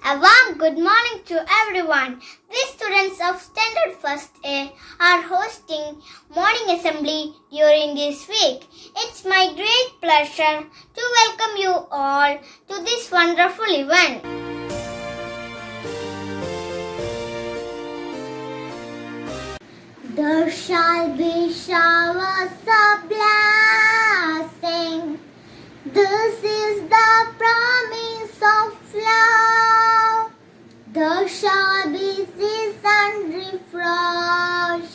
A warm good morning to everyone. We students of Standard First A are hosting morning assembly during this week. It's my great pleasure to welcome you all to this wonderful event. There shall be showers of blessing. This is the promise of love. There shall be season refreshing,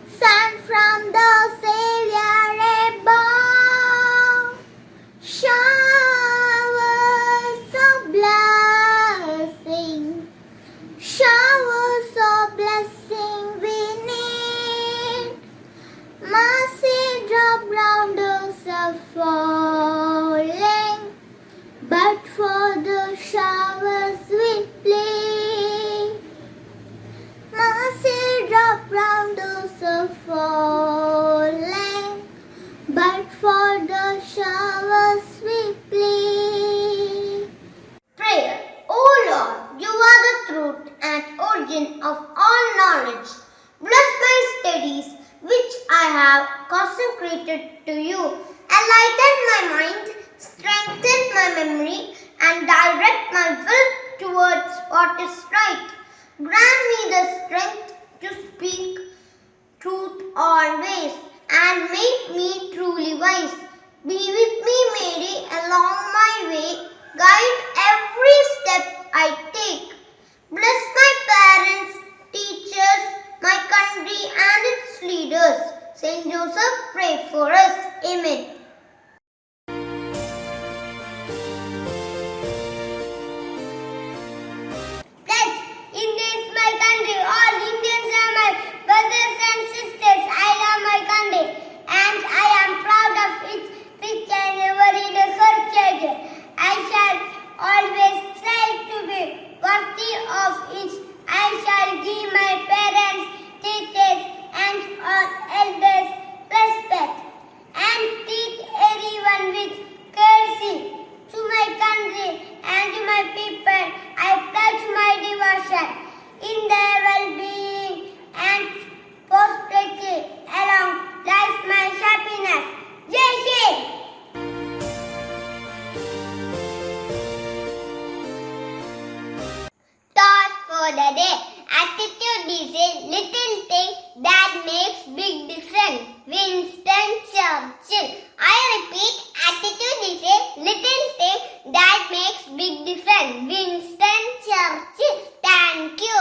sun from the Savior above. Showers of blessing, showers of blessing we need. Mercy drop round us are falling, but for the showers we plead. Mercy drop round us are falling, but for the showers we plead. Prayer. O Lord, you are the truth and origin of all knowledge. Bless my studies, which I have consecrated to you. Enlighten my mind, strengthen my memory, and direct my will towards what is right. Grant me the strength to speak truth always, and make me truly wise. Be with me, Mary, along my way. Guide every step I take. Bless my parents, teachers, my country and its leaders. St.Joseph, pray for us. Amen. India is my country. All Indians are my brothers and sisters. I love my country and I am proud of its rich and varied culture. I shall always strive to be worthy of it. I shall give my parents, teachers and all elders respect and treat everyone with courtesy. To my country and to my people, I pledge my devotion in their well-being and prosperity. Along lies my happiness. Jai Hind! Thought for the day. Attitude is a little thing that makes big difference. Winston Churchill. I repeat, attitude is a little thing that makes big difference. Winston Churchill. Thank you.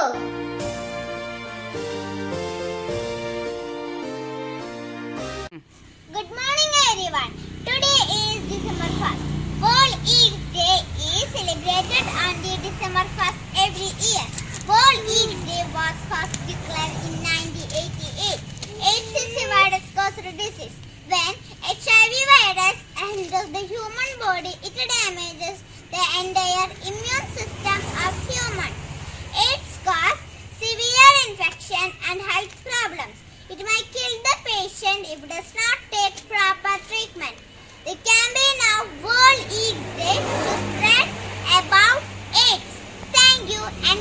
Good morning everyone. Today is December 1st. World AIDS Day is celebrated on the December 1st every year. World AIDS Day was first declared in 1988. AIDS is a virus-caused disease. When HIV virus enters the human body, it damages the entire immune system of humans. AIDS causes severe infection and health problems. It may kill the patient if it does not take proper treatment. The campaign of World AIDS Day to spread about AIDS. Thank you and